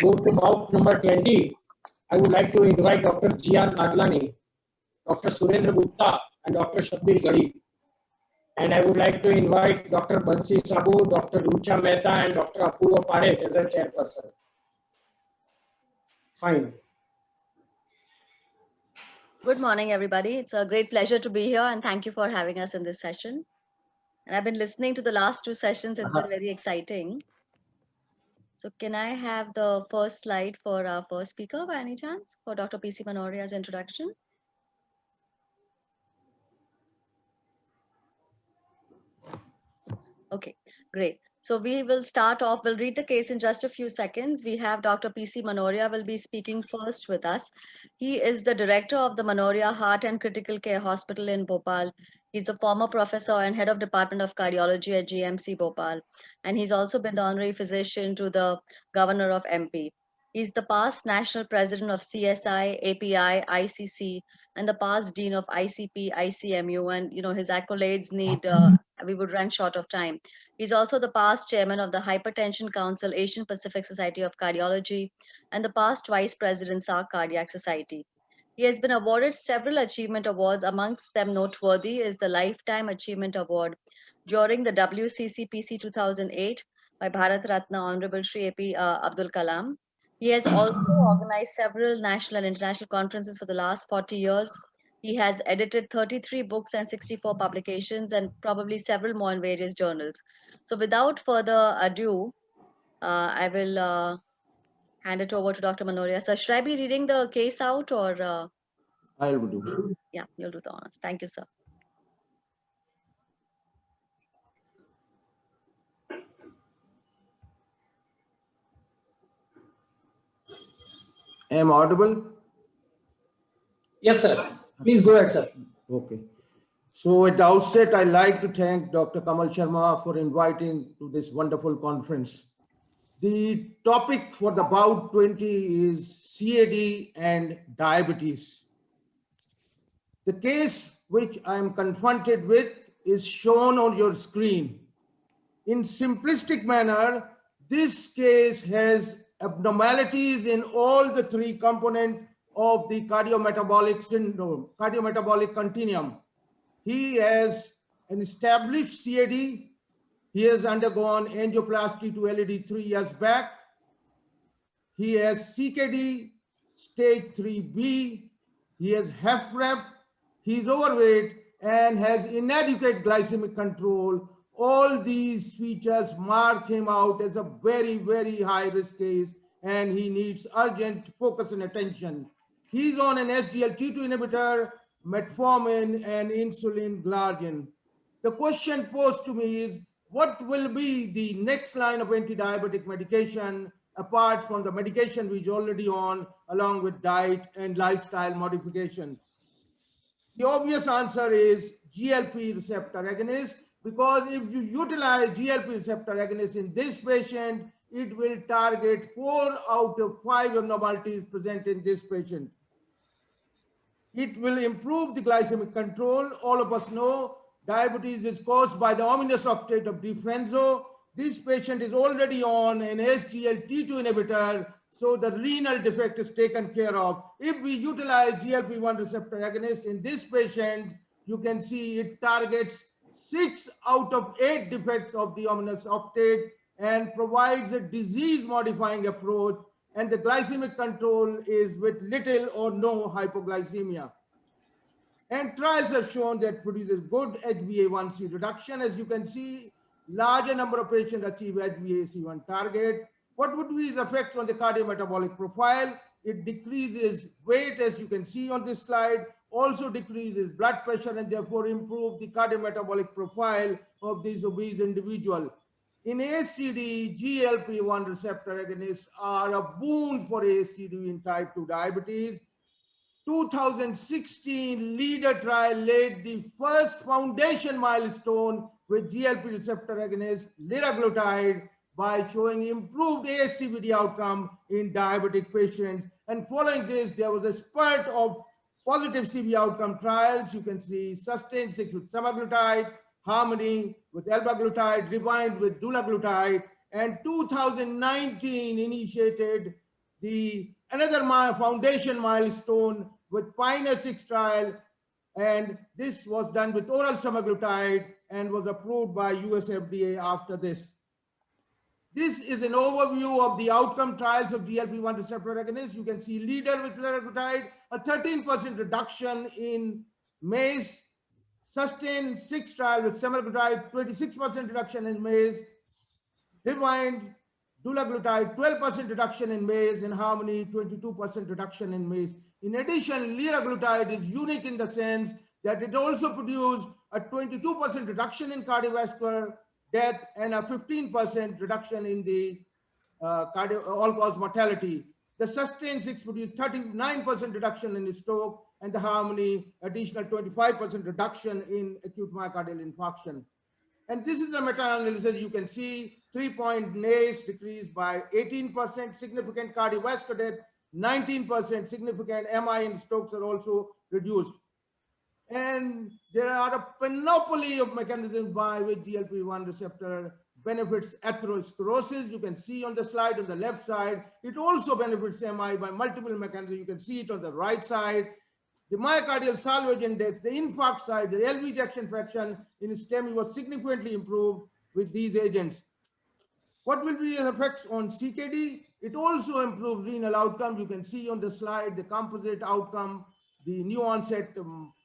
go to bout number 20, I would like to invite Dr. Jian Adlani, Dr. Surendra Gupta, and Dr. Shabbir Gadi. And I would like to invite Dr. Bansi Sabu, Dr. Rucha Mehta, and Dr. Apurva Parekh as a chairperson. Fine. Good morning, everybody. It's a great pleasure to be here, and thank you for having us in this session. And I've been listening to the last two sessions. It's been very exciting. So can I have the first slide for our first speaker by any chance, for Dr. P.C. Manoria's introduction? Okay, great. So we will start off, we'll read the case in just a few seconds. We have Dr. P.C. Manoria will be speaking first with us. He is the director of the Manoria Heart and Critical Care Hospital in Bhopal. He's a former professor and head of Department of Cardiology at GMC Bhopal. And he's also been the honorary physician to the governor of MP. He's the past national president of CSI, API, ICC, and the past dean of ICP, ICMU. And, you know, his accolades need, we would run short of time. He's also the past chairman of the Hypertension Council, Asian Pacific Society of Cardiology, and the past vice president, SARC Cardiac Society. He has been awarded several achievement awards. Amongst them noteworthy is the Lifetime Achievement Award during the WCCPC 2008 by Bharat Ratna Honorable Shri AP Abdul Kalam. He has also organized several national and international conferences for the last 40 years. He has edited 33 books and 64 publications, and probably several more in various journals. So without further ado, I will hand it over to Dr. Manoria. So should I be reading the case out, or? I will do. Yeah, you'll do the honors. Thank you, sir. Am I audible? Yes, sir. Please go ahead, sir. Okay. So at the outset, I'd like to thank Dr. Kamal Sharma for inviting to this wonderful conference. The topic for the bout 20 is CAD and diabetes. The case which I am confronted with is shown on your screen. In simplistic manner, this case has abnormalities in all the three components of the cardiometabolic syndrome, cardiometabolic continuum. He has an established CAD. He has undergone angioplasty to LED 3 years back. He has CKD stage 3B. He has HFrEF. He is overweight and has inadequate glycemic control. All these features mark him out as a very, very high risk case, and he needs urgent focus and attention. He's on an SGLT2 inhibitor, metformin, and insulin glargine. The question posed to me is, what will be the next line of anti-diabetic medication apart from the medication which is already on, along with diet and lifestyle modification? The obvious answer is GLP receptor agonist, because if you utilize GLP receptor agonist in this patient, it will target 4 out of 5 abnormalities present in this patient. It will improve the glycemic control. All of us know diabetes is caused by the ominous octet of defrenzo. This patient is already on an SGLT2 inhibitor, so the renal defect is taken care of. If we utilize GLP-1 receptor agonist in this patient, you can see it targets 6 out of 8 defects of the ominous octet and provides a disease-modifying approach, and the glycemic control is with little or no hypoglycemia. And trials have shown that produces good HbA1c reduction. As you can see, larger number of patients achieve HbA1c target. What would be the effects on the cardiometabolic profile? It decreases weight, as you can see on this slide, also decreases blood pressure, and therefore improve the cardiometabolic profile of this obese individual. In ASCD, GLP-1 receptor agonists are a boon for ASCD in type 2 diabetes. 2016 LEADER trial laid the first foundation milestone with GLP receptor agonist liraglutide by showing improved ASCVD outcome in diabetic patients. And following this, there was a spurt of positive CV outcome trials. You can see SUSTAIN 6 with semaglutide, HARMONY with elbaglutide, REWIND with dulaglutide, and 2019 initiated another foundation milestone with Pioneer 6 trial, and this was done with oral semaglutide and was approved by US FDA after this. This is an overview of the outcome trials of GLP-1 receptor agonists. You can see leader with liraglutide, a 13% reduction in MACE, sustained 6 trial with semaglutide, 26% reduction in MACE, rewind, dulaglutide, 12% reduction in MACE, in harmony, 22% reduction in MACE. In addition, liraglutide is unique in the sense that it also produced a 22% reduction in cardiovascular death and a 15% reduction in the all-cause mortality. The sustained 6 produced 39% reduction in stroke, and the harmony additional 25% reduction in acute myocardial infarction. And this is a meta-analysis. You can see 3-point MACE decreased by 18%, significant cardiovascular death, 19%, significant MI and strokes are also reduced. And there are a panoply of mechanisms by which GLP-1 receptor benefits atherosclerosis. You can see on the slide on the left side. It also benefits MI by multiple mechanisms. You can see it on the right side. The myocardial salvage index, the infarct side, the LV ejection fraction in STEMI was significantly improved with these agents. What will be the effects on CKD? It also improves renal outcome. You can see on the slide the composite outcome, the new onset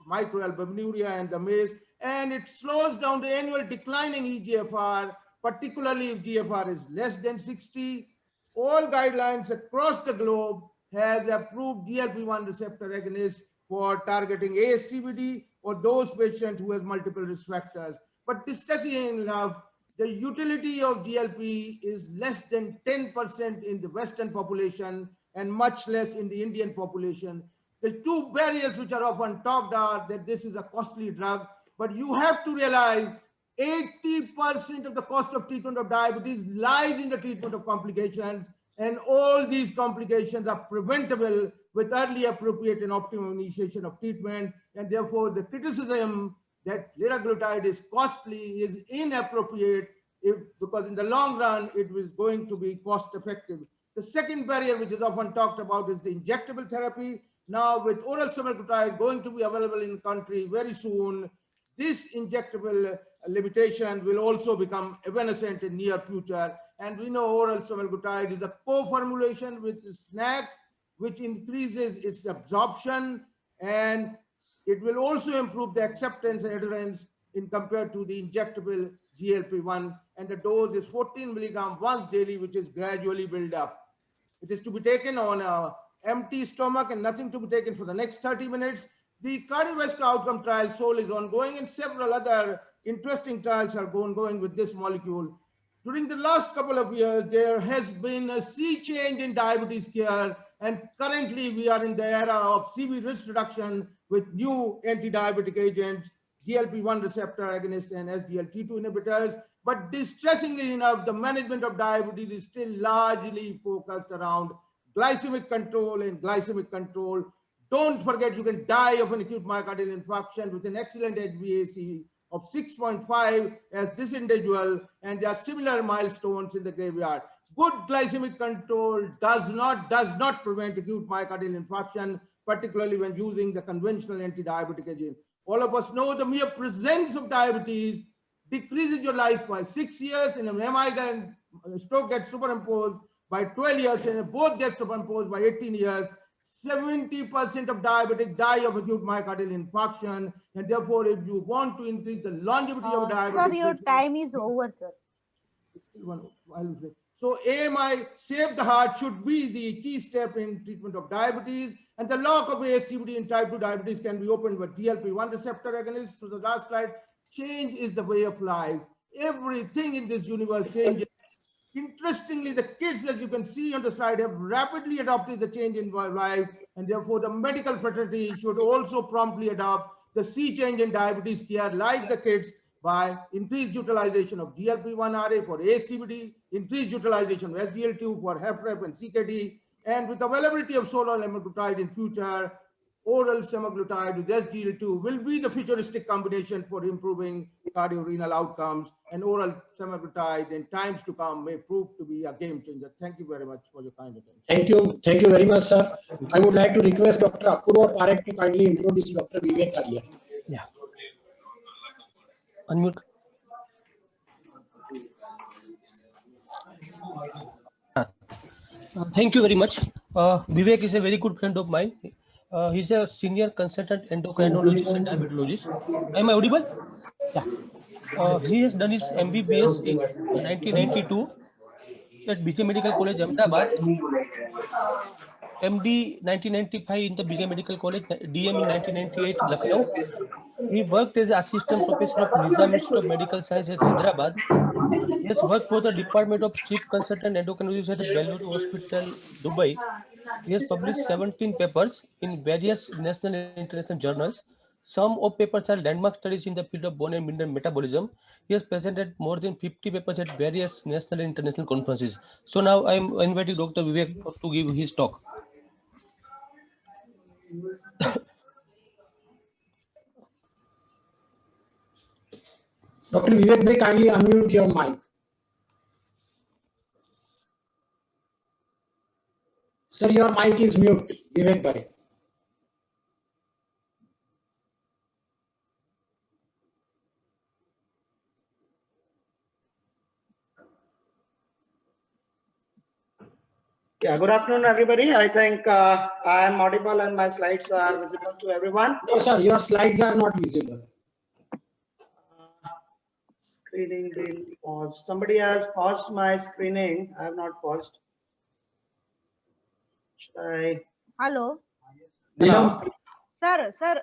microalbuminuria and the MACE, and it slows down the annual declining eGFR, particularly if GFR is less than 60. All guidelines across the globe has approved GLP-1 receptor agonists for targeting ASCVD or those patients who have multiple risk factors. But distressingly enough, the utility of GLP is less than 10% in the Western population and much less in the Indian population. The two barriers which are often talked are that this is a costly drug, but you have to realize 80% of the cost of treatment of diabetes lies in the treatment of complications, and all these complications are preventable with early, appropriate, and optimum initiation of treatment. And therefore, the criticism that liraglutide is costly is inappropriate because in the long run, it is going to be cost effective. The second barrier, which is often talked about, is the injectable therapy. Now, with oral semaglutide going to be available in the country very soon, this injectable limitation will also become evanescent in near future. And we know oral semaglutide is a co-formulation with SNAC, which increases its absorption, and it will also improve the acceptance and adherence in compared to the injectable GLP-1. And the dose is 14 milligram once daily, which is gradually built up. It is to be taken on an empty stomach and nothing to be taken for the next 30 minutes. The cardiovascular outcome trial SOUL is ongoing, and several other interesting trials are ongoing with this molecule. During the last couple of years, there has been a sea change in diabetes care, and currently we are in the era of CV risk reduction with new anti-diabetic agents, GLP-1 receptor agonists and SGLT2 inhibitors. But distressingly enough, the management of diabetes is still largely focused around glycemic control and glycemic control. Don't forget, you can die of an acute myocardial infarction with an excellent HbA1c of 6.5 as this individual, and there are similar milestones in the graveyard. Good glycemic control does not prevent acute myocardial infarction, particularly when using the conventional anti-diabetic agent. All of us know the mere presence of diabetes decreases your life by 6 years, and an MI then stroke gets superimposed by 12 years, and both get superimposed by 18 years. 70% of diabetics die of acute myocardial infarction, and therefore, if you want to increase the longevity of diabetes, sir, your time is over, sir. So AMI, Save the Heart, should be the key step in treatment of diabetes, and the lock of ASCVD in type 2 diabetes can be opened with GLP-1 receptor agonists. So the last slide, change is the way of life. Everything in this universe changes. Interestingly, the kids, as you can see on the slide, have rapidly adopted the change in life, and therefore the medical fraternity should also promptly adopt the sea change in diabetes care like the kids by increased utilization of GLP-1RA for ASCVD, increased utilization of SGLT2 for HFrEF and CKD, and with availability of oral semaglutide in future, oral semaglutide with SGLT2 will be the futuristic combination for improving cardiorenal outcomes, and oral semaglutide in times to come may prove to be a game changer. Thank you very much for your kind attention. Thank you very much, sir. I would like to request Dr. Apurva Parekh to kindly introduce Dr. Vivek Kalia. Yeah. Unmute. Thank you very much. Vivek is a very good friend of mine. He's a senior consultant endocrinologist and diabetologist. Am I audible? Yeah. He has done his MBBS in 1992 at BJ Medical College, Ahmedabad. MD 1995 in the BJ Medical College, DM in 1998, Lucknow. He worked as assistant professor of Nizam Institute of Medical Science at Hyderabad. He has worked for the Department of Chief Consultant Endocrinologist at Beluru Hospital, Dubai. He has published 17 papers in various national and international journals. Some of papers are landmark studies in the field of bone and mineral metabolism. He has presented more than 50 papers at various national and international conferences. So now I am inviting Dr. Vivek to give his talk. Dr. Vivek bhai, kindly unmute your mic. Sir, your mic is mute, Vivek bhai. Yeah, good afternoon, everybody. I think I am audible and my slides are visible to everyone. No, sir, your slides are not visible. Screening will pause. Somebody has paused my screening. I have not paused. Should I? Hello Neelam, sir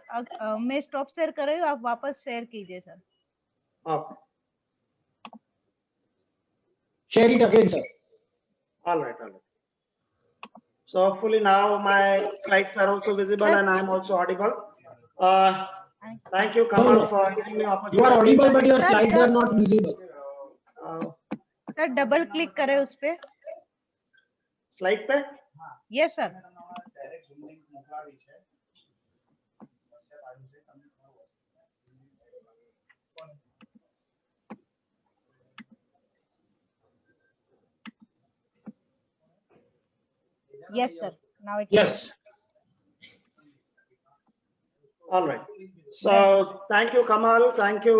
मैं stop share कर रही हूँ, आप वापस share कीजिए sir. Oh, share it again, sir. all right, all right. So hopefully now my slides are also visible and I am also audible. Thank you, Kamal, for giving me You opportunity. are audible, but your Sir, slides sir. are not visible. Sir double click करें उस पे. Slide पे? Yes sir. Yes, sir. Now it's Yes. All right. So thank you, Kamal. Thank you,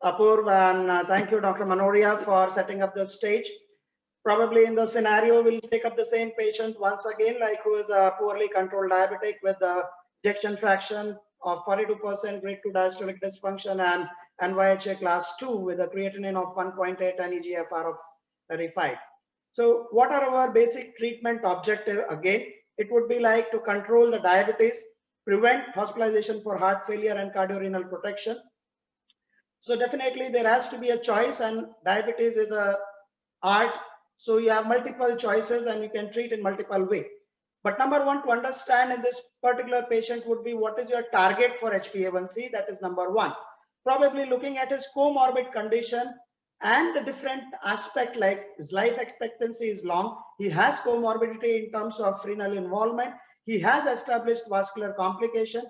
Apurv, and thank you, Dr. Manoria, for setting up the stage. Probably in the scenario, we'll take up the same patient once again, like who is a poorly controlled diabetic with the ejection fraction of 42%, grade 2 diastolic dysfunction, and NYHA class 2 with a creatinine of 1.8 and EGFR of 35. So what are our basic treatment objective? Again, it would be like to control the diabetes, prevent hospitalization for heart failure and cardiorenal protection. So definitely there has to be a choice, and diabetes is a art. So you have multiple choices and you can treat in multiple ways. But number one to understand in this particular patient would be what is your target for HbA1c? That is number one. Probably looking at his comorbid condition and the different aspect, like his life expectancy is long. He has comorbidity in terms of renal involvement. He has established vascular complication.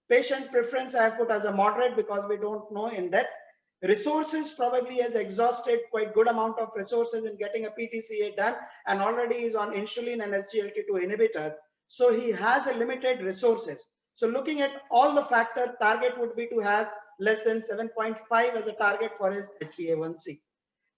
Patient preference I have put as a moderate because we don't know in depth. Resources probably has exhausted quite good amount of resources in getting a PTCA done and already is on insulin and SGLT2 inhibitor. So he has a limited resources. So looking at all the factor, target would be to have less than 7.5 as a target for his HbA1c.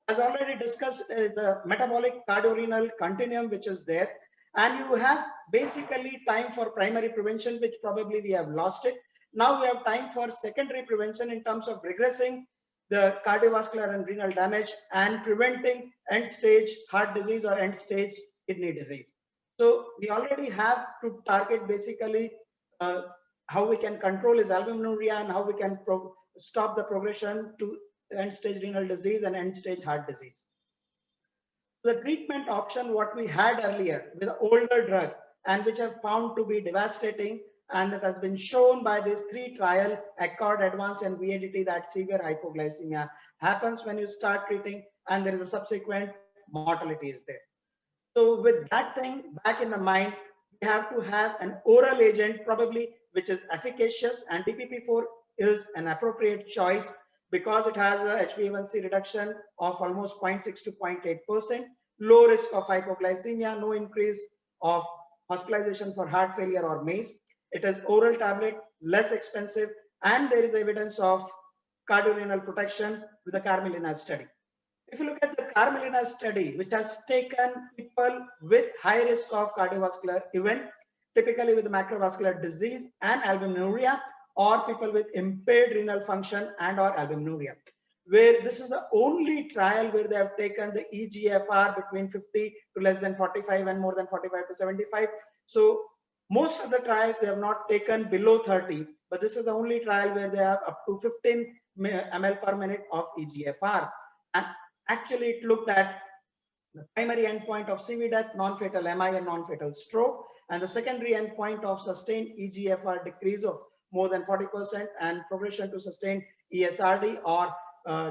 As already discussed, the metabolic cardiorenal continuum which is there, and you have basically time for primary prevention, which probably we have lost it. Now we have time for secondary prevention in terms of regressing the cardiovascular and renal damage and preventing end stage heart disease or end stage kidney disease. So we already have to target basically how we can control his albuminuria and how we can stop the progression to end stage renal disease and end stage heart disease. The treatment option what we had earlier with older drug and which have found to be devastating, and it has been shown by these 3 trial, ACCORD, ADVANCE and VADT, that severe hypoglycemia happens when you start treating and there is a subsequent mortality is there. So with that thing back in the mind, we have to have an oral agent probably which is efficacious, and DPP-4 is an appropriate choice because it has a HbA1c reduction of almost 0.6 to 0.8%, low risk of hypoglycemia, no increase of hospitalization for heart failure or MACE. It is oral tablet, less expensive, and there is evidence of cardiorenal protection with the Carmelina study. If you look at the Carmelina study, which has taken people with high risk of cardiovascular event, typically with macrovascular disease and albuminuria, or people with impaired renal function and or albuminuria, where this is the only trial where they have taken the eGFR between 50 to less than 45 and more than 45 to 75. So most of the trials they have not taken below 30, but this is the only trial where they have up to 15 ml per minute of eGFR. And actually it looked at the primary endpoint of CV death, non-fatal MI and non-fatal stroke, and the secondary endpoint of sustained eGFR decrease of more than 40% and progression to sustained ESRD or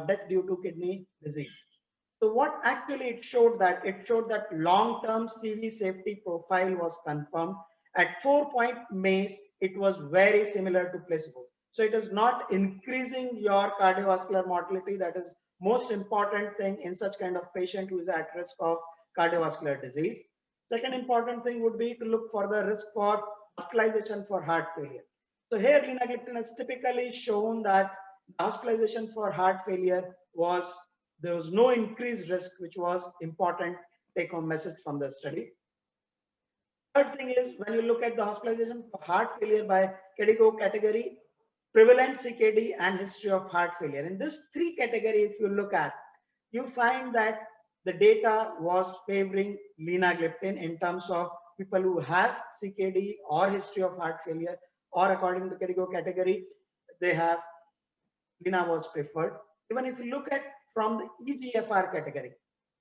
death due to kidney disease. So what actually it showed that long-term CV safety profile was confirmed. At 4-point MACE, it was very similar to placebo. So it is not increasing your cardiovascular mortality. That is most important thing in such kind of patient who is at risk of cardiovascular disease. Second important thing would be to look for the risk for hospitalization for heart failure. So here linagliptin has typically shown that hospitalization for heart failure there was no increased risk, which was important take home message from the study. Third thing is when you look at the hospitalization for heart failure by KDIGO category, prevalent CKD and history of heart failure. In this three category, if you look at, you find that the data was favoring linagliptin in terms of people who have CKD or history of heart failure, or according to the KDIGO category, they have Lina was preferred. Even if you look at from the eGFR category,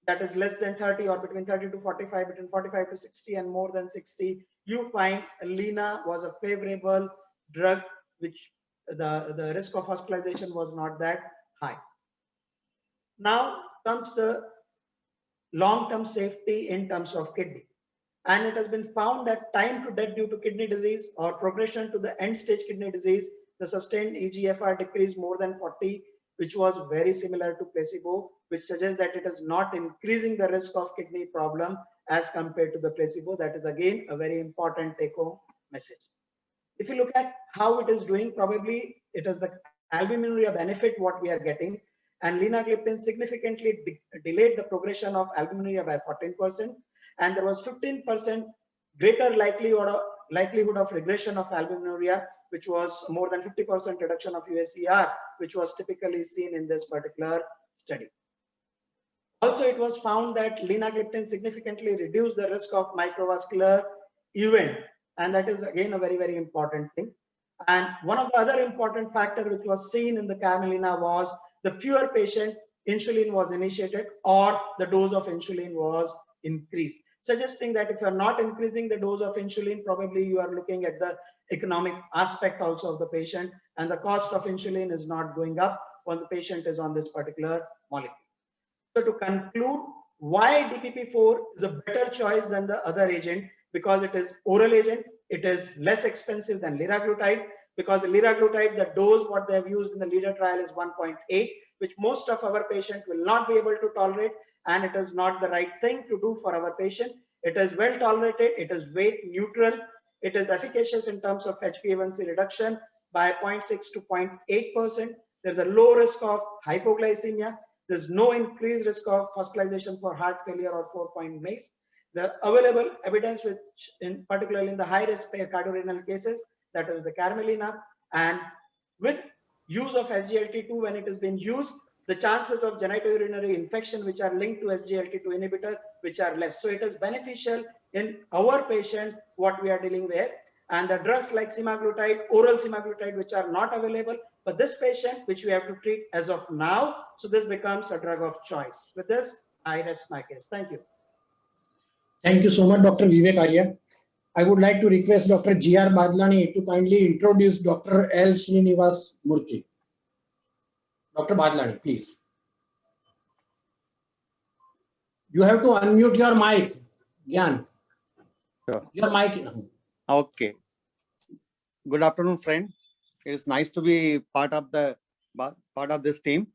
that is less than 30 or between 30 to 45, between 45 to 60 and more than 60, you find Lina was a favorable drug, which the risk of hospitalization was not that high. Now comes the long-term safety in terms of kidney. And it has been found that time to death due to kidney disease or progression to the end-stage kidney disease, the sustained eGFR decreased more than 40, which was very similar to placebo, which suggests that it is not increasing the risk of kidney problem as compared to the placebo. That is again a very important take-home message. If you look at how it is doing, probably it is the albuminuria benefit what we are getting, and linagliptin significantly delayed the progression of albuminuria by 14%, and there was 15% greater likelihood of regression of albuminuria, which was more than 50% reduction of UACR, which was typically seen in this particular study. Also, it was found that linagliptin significantly reduced the risk of microvascular event, and that is again a very, very important thing. And one of the other important factor which was seen in the Carmelina was the fewer patient insulin was initiated or the dose of insulin was increased, suggesting that if you are not increasing the dose of insulin, probably you are looking at the economic aspect also of the patient, and the cost of insulin is not going up when the patient is on this particular molecule. So to conclude, why DPP-4 is a better choice than the other agent, because it is oral agent, it is less expensive than liraglutide, because the liraglutide, the dose what they have used in the LEADER trial is 1.8, which most of our patient will not be able to tolerate, and it is not the right thing to do for our patient. It is well tolerated, it is weight neutral, it is efficacious in terms of HbA1c reduction by 0.6 to 0.8%. There's a low risk of hypoglycemia. There's no increased risk of hospitalization for heart failure or 4-point MACE. The available evidence, which in particularly in the high risk cardiorenal cases, that is the Carmelina, and with use of SGLT2, when it has been used, the chances of genitourinary infection which are linked to SGLT2 inhibitor, which are less. So it is beneficial in our patient what we are dealing with. And the drugs like semaglutide, oral semaglutide, which are not available for this patient, which we have to treat as of now. So this becomes a drug of choice. With this, I rest my case. Thank you. Thank you so much, Dr. Vivek Arya. I would like to request Dr. G.R. Badlani to kindly introduce Dr. L. Srinivas Murthy. Dr. Badlani, please. You have to unmute your mic, Gyan. Sure. Your mic. Okay. Good afternoon, friend. It is nice to be part of the part of this team.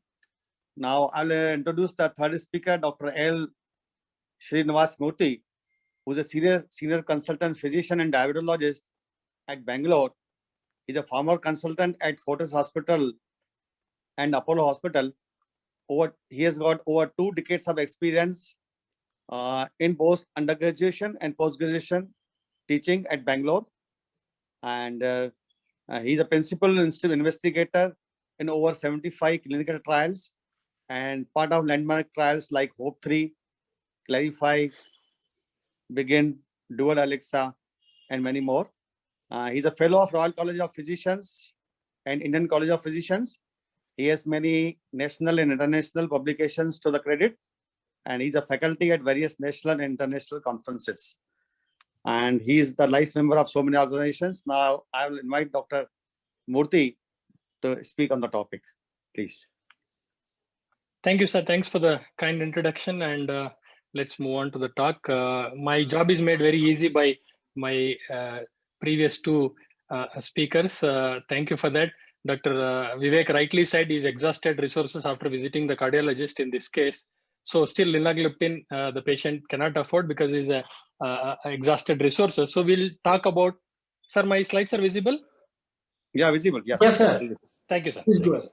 Now I'll introduce the third speaker, Dr. L. Srinivas Murthy, who's a senior consultant physician and diabetologist at Bangalore. He's a former consultant at Fortis Hospital and Apollo Hospital. He has got over 2 decades of experience in both undergraduation and post-graduation teaching at Bangalore. And he's a principal investigator in over 75 clinical trials and part of landmark trials like HOPE-3, Clarify, Begin, Dual Alexa, and many more. He's a fellow of Royal College of Physicians and Indian College of Physicians. He has many national and international publications to the credit, and he's a faculty at various national and international conferences. And he is the life member of so many organizations. Now I will invite Dr. Murthy to speak on the topic, please. Thank you, sir. Thanks for the kind introduction, and let's move on to the talk. My job is made very easy by my previous 2 speakers. Thank you for that. Dr. Vivek rightly said he's exhausted resources after visiting the cardiologist in this case. So still linagliptin, the patient cannot afford because he's exhausted resources. So we'll talk about, sir, my slides are visible? Yeah, visible. Yes. Yes, sir. Thank you, sir. Please go ahead.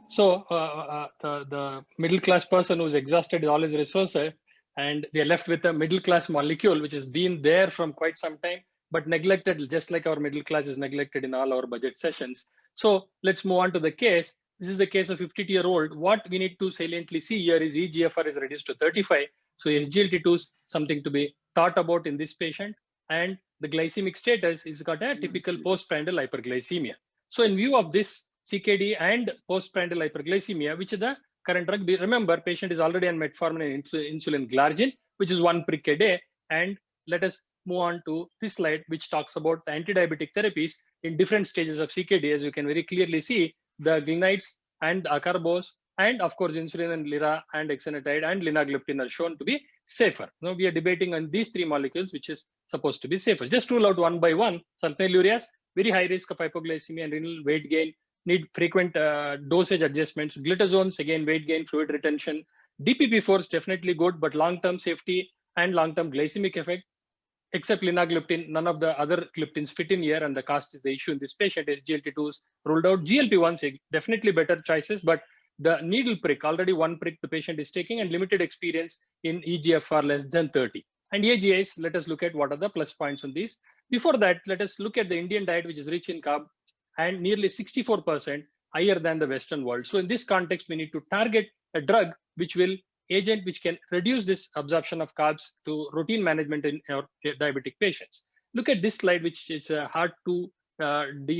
So the middle class person who's exhausted all his resources, and we are left with a middle class molecule which has been there from quite some time, but neglected, just like our middle class is neglected in all our budget sessions. So let's move on to the case. This is the case of 52-year-old. What we need to saliently see here is eGFR is reduced to 35. So SGLT2 is something to be thought about in this patient. And the glycemic status is got a typical postprandial hyperglycemia. So in view of this CKD and postprandial hyperglycemia, which is the current drug, remember patient is already on metformin and insulin glargine, which is 1 prick a day. And let us move on to this slide, which talks about the anti-diabetic therapies in different stages of CKD. As you can very clearly see, the glinides and acarbose, and of course insulin and lira and exenatide and linagliptin are shown to be safer. Now we are debating on these 3 molecules, which is supposed to be safer. Just rule out one by one. Sulfonylureas, very high risk of hypoglycemia and renal weight gain, need frequent dosage adjustments. Glitazones, again, weight gain, fluid retention. DPP-4 is definitely good, but long-term safety and long-term glycemic effect, except linagliptin, none of the other gliptins fit in here, and the cost is the issue in this patient. SGLT2s ruled out. GLP-1s, definitely better choices, but the needle prick, already 1 prick the patient is taking, and limited experience in eGFR less than 30. And AGIs, let us look at what are the plus points on these. Before that, let us look at the Indian diet, which is rich in carb and nearly 64% higher than the Western world. So in this context, we need to target a drug which can reduce this absorption of carbs to routine management in our diabetic patients. Look at this slide, which is hard to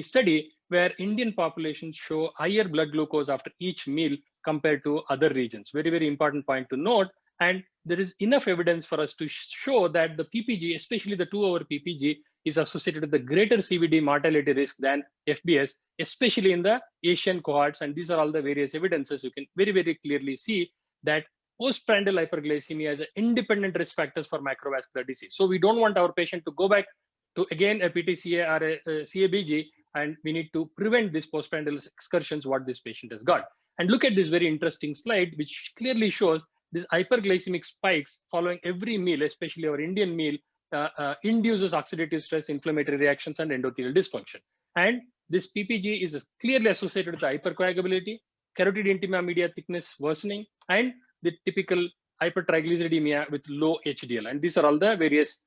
study, where Indian populations show higher blood glucose after each meal compared to other regions. Very, very important point to note. And there is enough evidence for us to show that the PPG, especially the 2-hour PPG, is associated with the greater CVD mortality risk than FBS, especially in the Asian cohorts. And these are all the various evidences. You can very, very clearly see that postprandial hyperglycemia is an independent risk factors for macrovascular disease. So we don't want our patient to go back to again a PTCA or a CABG, and we need to prevent this postprandial excursions what this patient has got. And look at this very interesting slide, which clearly shows these hyperglycemic spikes following every meal, especially our Indian meal, induces oxidative stress, inflammatory reactions, and endothelial dysfunction. And this PPG is clearly associated with the hypercoagulability, carotid intima media thickness worsening, and the typical hypertriglyceridemia with low HDL. And these are all the various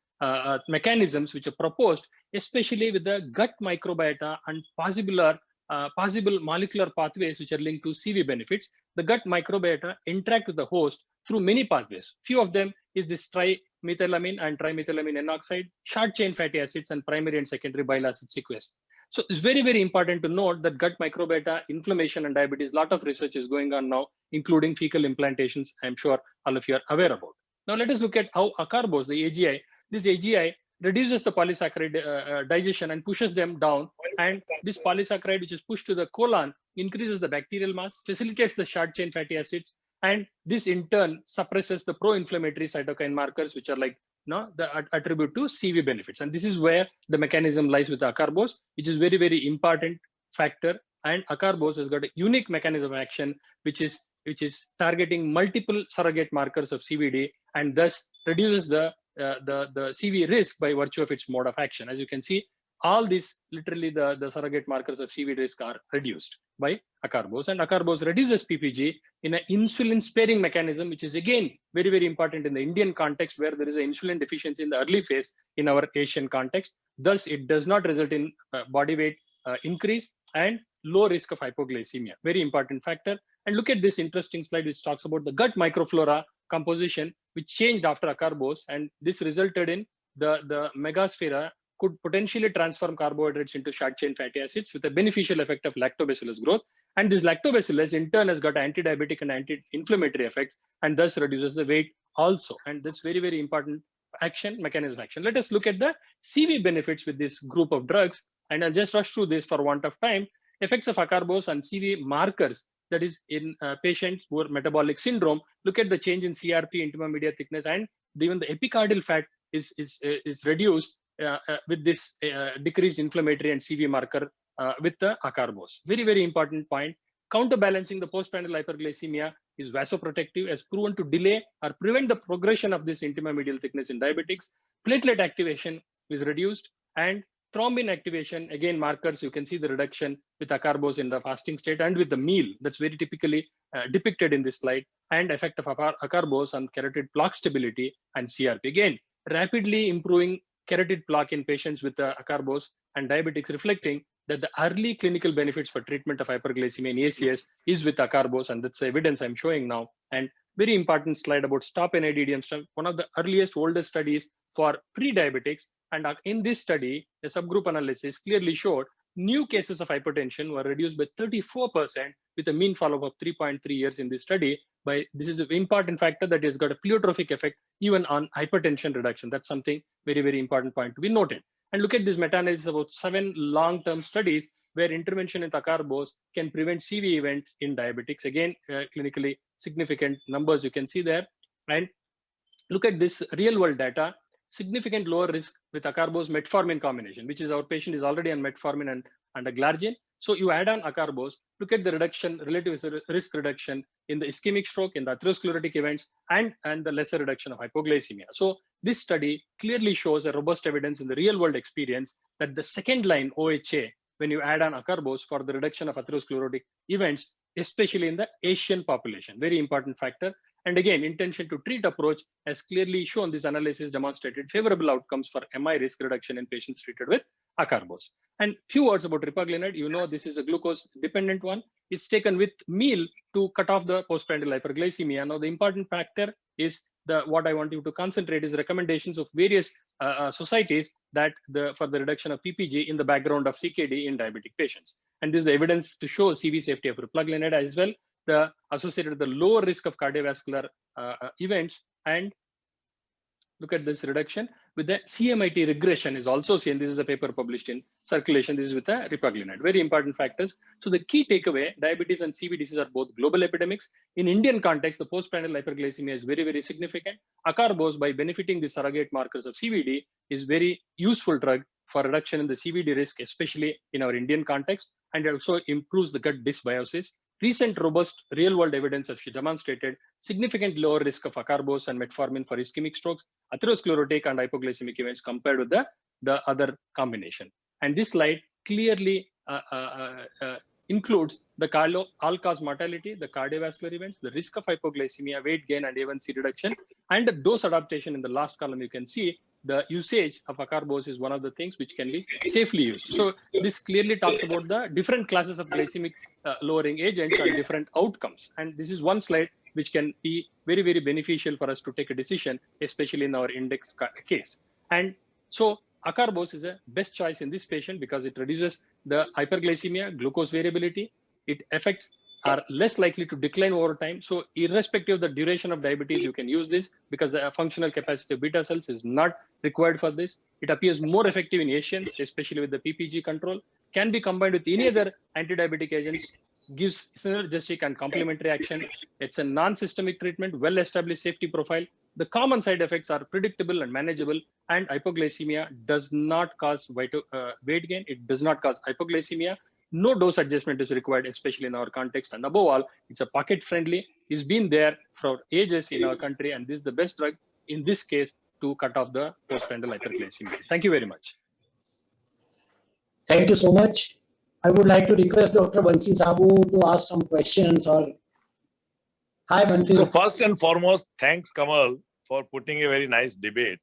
mechanisms which are proposed, especially with the gut microbiota and possible molecular pathways which are linked to CV benefits. The gut microbiota interact with the host through many pathways. Few of them is this trimethylamine and trimethylamine N oxide, short chain fatty acids, and primary and secondary bile acid sequence. So it's very, very important to note that gut microbiota, inflammation, and diabetes, lot of research is going on now, including fecal implantations. I'm sure all of you are aware about. Now let us look at how acarbose, the AGI, this AGI reduces the polysaccharide digestion and pushes them down. And this polysaccharide, which is pushed to the colon, increases the bacterial mass, facilitates the short chain fatty acids, and this in turn suppresses the pro-inflammatory cytokine markers, which are like the attribute to CV benefits. And this is where the mechanism lies with acarbose, which is very, very important factor and acarbose has got a unique mechanism of action, which is targeting multiple surrogate markers of CVD, and thus reduces the CV risk by virtue of its mode of action. As you can see, all these literally the surrogate markers of CV risk are reduced by acarbose, and acarbose reduces PPG in an insulin sparing mechanism, which is again very, very important in the Indian context, where there is an insulin deficiency in the early phase in our Asian context. Thus, it does not result in body weight increase and low risk of hypoglycemia. Very important factor. And look at this interesting slide, which talks about the gut microflora composition, which changed after acarbose, and this resulted in the megasphaera could potentially transform carbohydrates into short chain fatty acids with a beneficial effect of lactobacillus growth. And this lactobacillus in turn has got anti-diabetic and anti-inflammatory effects, and thus reduces the weight also. And that's very, very important mechanism of action. Let us look at the CV benefits with this group of drugs, and I'll just rush through this for want of time. Effects of acarbose on CV markers, that is in patients who are metabolic syndrome. Look at the change in CRP, intima media thickness, and even the epicardial fat is reduced with this decreased inflammatory and CV marker with the acarbose. Very, very important point. Counterbalancing the postprandial hyperglycemia is vasoprotective, as proven to delay or prevent the progression of this intima medial thickness in diabetics. Platelet activation is reduced, and thrombin activation, again markers, you can see the reduction with acarbose in the fasting state and with the meal. That's very typically depicted in this slide. And effect of acarbose on carotid plaque stability and CRP. Again, rapidly improving carotid plaque in patients with acarbose and diabetics, reflecting that the early clinical benefits for treatment of hyperglycemia in ACS is with acarbose, and that's the evidence I'm showing now. And very important slide about stop NADD and stuff. One of the earliest, oldest studies for pre-diabetics, and in this study, a subgroup analysis clearly showed new cases of hypertension were reduced by 34% with a mean follow-up of 3.3 years in this study. This is an important factor that has got a pleiotropic effect even on hypertension reduction. That's something very, very important point to be noted. And look at this meta-analysis about 7 long-term studies where intervention with acarbose can prevent CV events in diabetics. Again, clinically significant numbers you can see there. And look at this real-world data. Significant lower risk with acarbose metformin combination, which is our patient is already on metformin and a glargine. So you add on acarbose, look at the reduction, relative risk reduction in the ischemic stroke, in the atherosclerotic events, and the lesser reduction of hypoglycemia. So this study clearly shows a robust evidence in the real world experience that the second line OHA, when you add on acarbose for the reduction of atherosclerotic events, especially in the Asian population, very important factor. And again, intention to treat approach has clearly shown this analysis demonstrated favorable outcomes for MI risk reduction in patients treated with acarbose. And few words about ripaglinide. You know, this is a glucose dependent one. It's taken with meal to cut off the postprandial hyperglycemia. Now, the important factor is what I want you to concentrate is recommendations of various societies that for the reduction of PPG in the background of CKD in diabetic patients. And this is the evidence to show CV safety of ripaglinide as well, associated with the lower risk of cardiovascular events. And look at this reduction with the CMIT regression is also seen. This is a paper published in Circulation. This is with the ripaglinide. Very important factors. So the key takeaway, diabetes and CV disease are both global epidemics. In Indian context, the postprandial hyperglycemia is very, very significant. Acarbose, by benefiting the surrogate markers of CVD, is very useful drug for reduction in the CVD risk, especially in our Indian context, and it also improves the gut dysbiosis. Recent robust real-world evidence has demonstrated significant lower risk of acarbose and metformin for ischemic strokes, atherosclerotic and hypoglycemic events compared with the other combination. And this slide clearly includes the all-cause mortality, the cardiovascular events, the risk of hypoglycemia, weight gain, and A1C reduction, and the dose adaptation. In the last column, you can see the usage of acarbose is one of the things which can be safely used. So this clearly talks about the different classes of glycemic lowering agents and different outcomes. And this is one slide which can be very, very beneficial for us to take a decision, especially in our index case. And so acarbose is a best choice in this patient because it reduces the hyperglycemia, glucose variability. It affects are less likely to decline over time. So irrespective of the duration of diabetes, you can use this because the functional capacity of beta cells is not required for this. It appears more effective in Asians, especially with the PPG control, can be combined with any other anti-diabetic agents, gives synergistic and complementary action. It's a non-systemic treatment, well-established safety profile. The common side effects are predictable and manageable, and hypoglycemia does not cause weight gain. It does not cause hypoglycemia. No dose adjustment is required, especially in our context. And above all, it's a pocket friendly. It's been there for ages in our country, and this is the best drug in this case to cut off the postprandial hyperglycemia. Thank you very much. Thank you so much. I would like to request Dr. Bansi Sabu to ask some questions or. Hi, Bansi. So first and foremost, thanks Kamal for putting a very nice debate.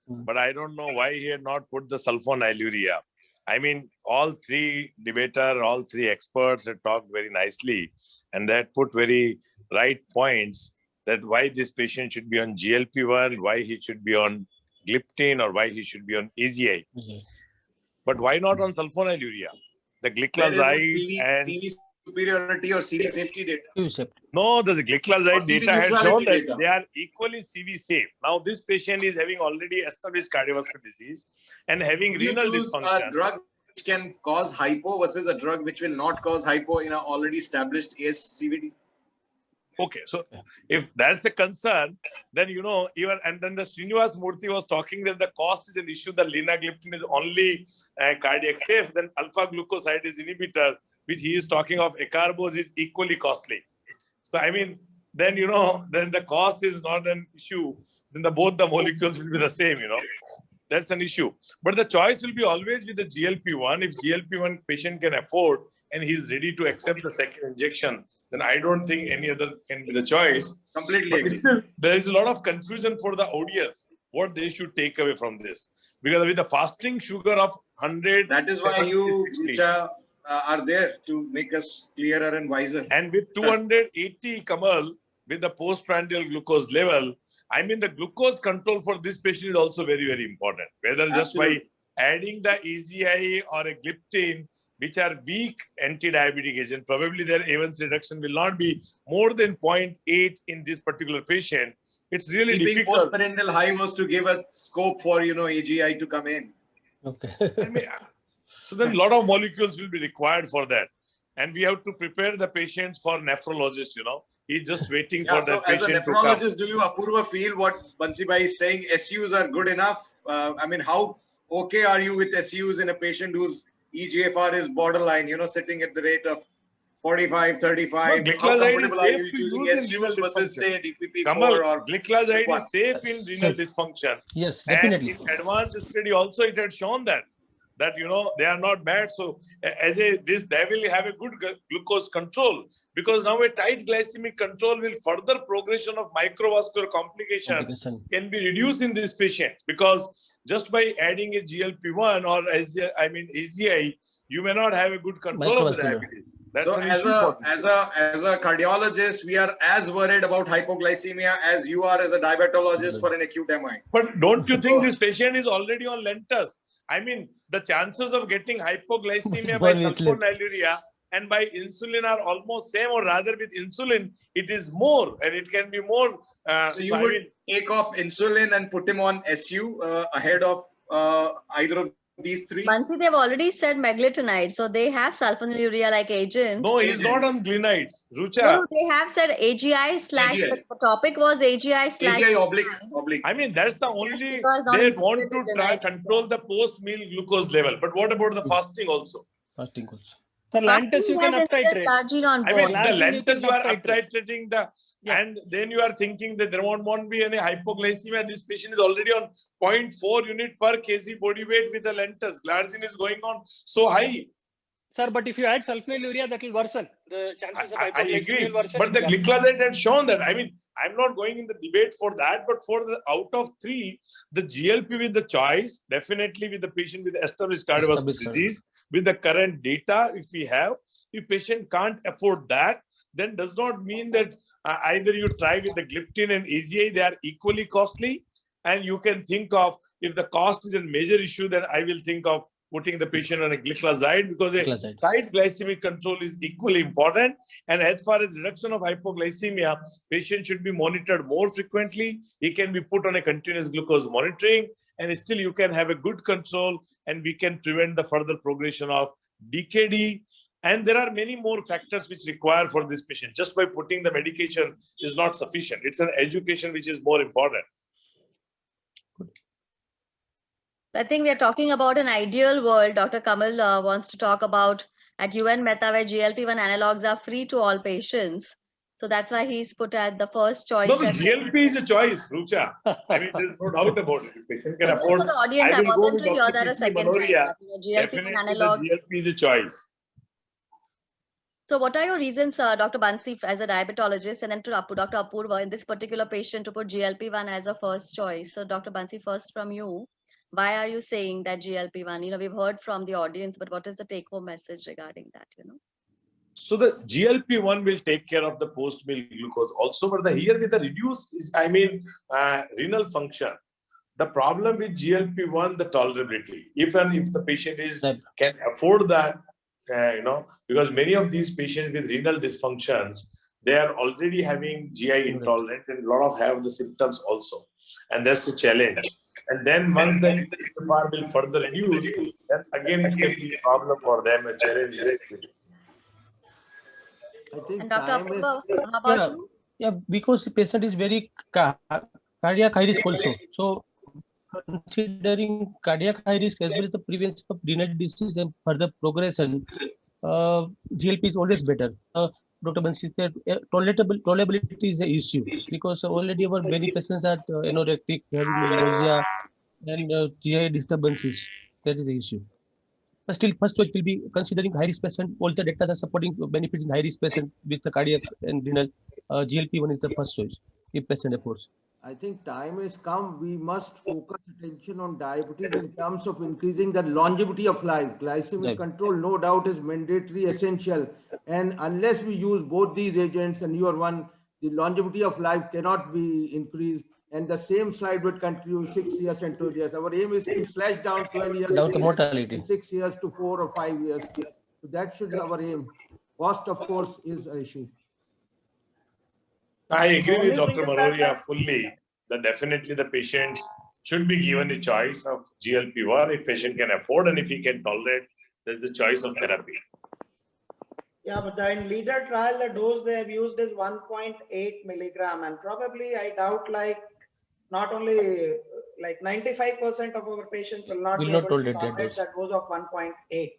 But I don't know why he had not put the sulfonylurea. I mean, all three debater, all three experts had talked very nicely, and they had put very right points that why this patient should be on GLP-1, why he should be on gliptin, or why he should be on AGI. But why not on sulfonylurea? The gliclazide and CV superiority or CV safety data. no, the gliclazide CV data had neutrality shown that data. they are equally CV safe. Now, this patient is having already established cardiovascular disease and having You renal choose dysfunction. a drug which can cause hypo versus a drug which will not cause hypo in an already established ASCVD. Okay, so if that's the concern, then even and then the Srinivas Murthy was talking that the cost is an issue. The linagliptin is only cardiac safe. Then alpha glucosidase inhibitor, which he is talking of, acarbose, is equally costly. So I mean, then then the cost is not an issue. Then both the molecules will be the same. That's an issue. But the choice will be always with the GLP-1. If GLP-1 patient can afford and he's ready to accept the second injection, then I don't think any other can be the choice. Completely But agree. still, there is a lot of confusion for the audience, what they should take away from this. Because with the fasting sugar of 100, That is why 70, you 60, which are there to make us clearer and wiser. and with 280 Kamal, with the postprandial glucose level, I mean, the glucose control for this patient is also very, very important. Whether just by Absolutely. adding the AGI or a gliptin, which are weak anti-diabetic agent, probably their A1C reduction will not be more than 0.8 in this particular patient. It's really Keeping difficult. postparental high was to give a scope for AGI to come in. Okay. I mean, so then a lot of molecules will be required for that. And we have to prepare the patients for nephrologist, He's just waiting Yeah, for so that as a patient to come. nephrologist, do you, Apurva, feel what Bansi Bhai is saying? SUs are good enough? I mean, how okay are you with SUs in a patient whose EGFR is borderline, sitting at the rate of 45, 35? No, How gliclazide is comfortable are you safe to choosing use in SUs renal versus, dysfunction. say, DPP-4 Kamal, or gliclazide what? is safe in renal dysfunction. Yes, And definitely. in advanced study also it had shown that they are not bad. So they will have a good glucose control, because now a tight glycemic control will further progression of microvascular complication can be reduced in this patient, because just by adding a GLP-1 or AGI, you may not have a good control of the Microvascular. diabetes. That's So an as issue for a cardiologist, we are as worried about hypoglycemia as you are as a diabetologist for an acute MI. But don't you think this patient is already on Lentus? I mean, the chances of getting hypoglycemia by 1 week left. sulfonylurea and by insulin are almost same, or rather with insulin, it is more, and it can be more. So you would take off insulin and put him on SU ahead of either of these three? Bansi, they've already said meglitinide, so they have sulfonylurea like agent. No, he's not on glinides. Rucha. No, they have said AGI slash, AGI. the topic was AGI slash. AGI oblique. I mean, that's the only, because not they included want to in try glinides. control the post-meal glucose level. But what about the fasting also? Fasting also. So Lantus you can Fasting has uptitrate. Glargine on I board. mean, the Glargine you Lentus can you are uptitrate. uptitrating the, Yeah. and then you are thinking that there won't be any hypoglycemia. This patient is already on 0.4 unit per kg body weight with the Lentus. Glargine is going on so high. Sir, but if you add sulfonylurea, that will worsen. The chances of I hypoglycemia agree, will worsen. but the gliclazide had shown that. I mean, I'm not going in the debate for that, but for the out of three, the GLP with the choice, definitely with the patient with established cardiovascular disease, with the current data, if we have, if patient can't afford that, then does not mean that either you try with the gliptin and AGI, they are equally costly, and you can think of, if the cost is a major issue, then I will think of putting the patient on a gliclazide, because a Gliclazide. tight glycemic control is equally important. And as far as reduction of hypoglycemia, patient should be monitored more frequently. He can be put on a continuous glucose monitoring, and still you can have a good control, and we can prevent the further progression of DKD. And there are many more factors which require for this patient. Just by putting the medication is not sufficient. It's an education which is more important. I think we are talking about an ideal world. Dr. Kamal wants to talk about at UN Mehta, where GLP-1 analogs are free to all patients. So that's why he's put at the first choice. No, the GLP is a choice, Rucha. I mean, there's no doubt about it. If patient can But just afford, for the audience, I I will want go them with to hear Dr. that a PC second Manoria. time. GLP-1 Definitely analogs. the GLP is a choice. So what are your reasons, Dr. Bansi, as a diabetologist, and then to Dr. Apurva, in this particular patient to put GLP-1 as a first choice? So Dr. Bansi, first from you, why are you saying that GLP-1? You know, we've heard from the audience, but what is the take-home message regarding that, you know? So the GLP-1 will take care of the post-meal glucose also, but here with the reduced, renal function. The problem with GLP-1, the tolerability. If the patient can afford that, because many of these patients with renal dysfunctions, they are already having GI intolerant and a lot of have the symptoms also. And that's the challenge. And then once the eGFR will further reduce, then again it can be a problem for them, a challenge. I think And Dr. time is. Apurva, how about Yeah, you? yeah, because the patient is very cardiac high risk also. So considering cardiac high risk as well as the prevention of renal disease and further progression, GLP is always better. Dr. Bansi said tolerability is an issue because already our many patients are anorectic, having nausea and GI disturbances. That is the issue. But still, first choice will be considering high risk patient. All the data are supporting benefits in high risk patient with the cardiac and renal. GLP-1 is the first choice if patient affords. I think time has come. We must focus attention on diabetes in terms of increasing the longevity of life. Glycemic control, no doubt, is mandatory, essential. And unless we use both these agents, and newer one, the longevity of life cannot be increased. And the same slide would continue 6 years and 12 years. Our aim is to slash down 12 years Without the mortality. in 6 years to 4 or 5 years. So that should be our aim. Cost, of course, is an issue. I agree with Only Dr. thing is that- Manoria fully that definitely the patients should be given a choice of GLP-1 if patient can afford and if he can tolerate, there's the choice of therapy. Yeah, but in leader trial, the dose they have used is 1.8 milligram, and probably I doubt not only 95% of our patients will not be able to tolerate that dose of 1.8.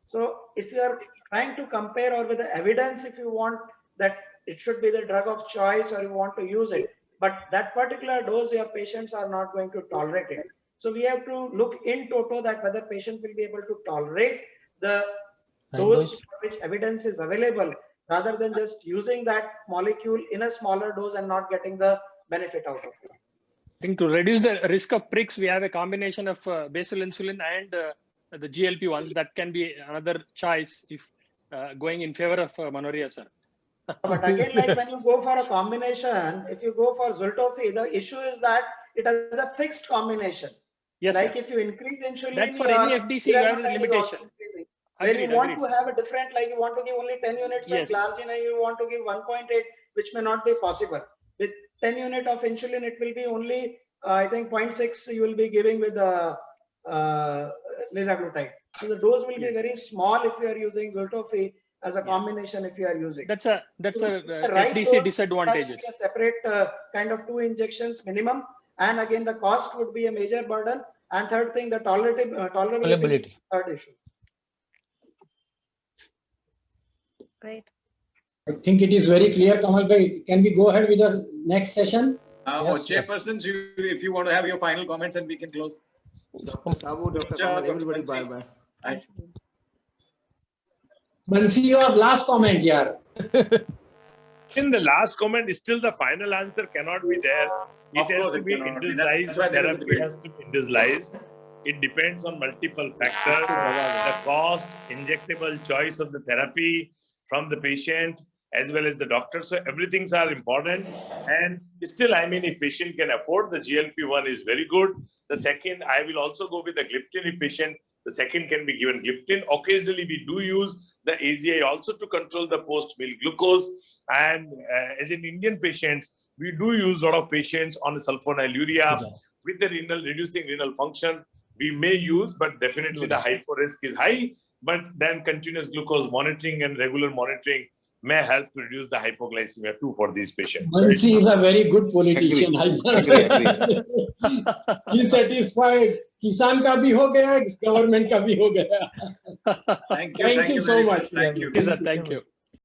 So if you are trying to compare or with the evidence, if you want that it should be the drug of choice or you want to use it, but that particular dose your patients are not going to tolerate it. So we have to look in toto that whether patient will be able to tolerate the dose for which evidence is available, rather than just using that molecule in a smaller dose and not getting the benefit out of it. I think to reduce the risk of pricks, we have a combination of basal insulin and the GLP-1. That can be another choice if going in favor of Manoria, sir. But again, when you go for a combination, if you go for Zultofi, the issue is that it has a fixed combination. Yes, if you increase insulin, that for any FDC, you have a limitation. Where you want to have a different, you want to give only 10 units of glargine and you want to give 1.8, which may not be possible. With 10 unit of insulin, it will be only, I think 0.6 you will be giving with the liraglutide. So the dose will be very small if you are using Zultofi as a combination if you are using. That's a right FDC disadvantages. A separate kind of 2 injections minimum. And again, the cost would be a major burden. And third thing, the tolerability. Third issue. Great. I think it is very clear, Kamal bhai. Can we go ahead with the next session? Chairpersons, if you want to have your final comments and we can close. Dr. Sabu, Dr. Kamal, everybody, bye-bye. Bansi, your last comment here. In the last comment, still the final answer cannot be there. It has to be individualized. The therapy has to be individualized. It depends on multiple factors, the cost, injectable choice of the therapy from the patient, as well as the doctor. So everything's are important. And still, if patient can afford, the GLP-1 is very good. The second, I will also go with the gliptin if patient. The second can be given gliptin. Occasionally, we do use the AZI also to control the post-meal glucose. And as in Indian patients, we do use a lot of patients on the sulfonylurea with the reducing renal function. We may use, but definitely the hypo risk is high. But then continuous glucose monitoring and regular monitoring may help to reduce the hypoglycemia too for these patients. So Bansi it's- is a very good politician. I must say. He satisfied. Kisan ka bhi ho gaya, government ka bhi ho gaya. Thank you. Thank you so very much. Thank you. Okay, sir, thank you.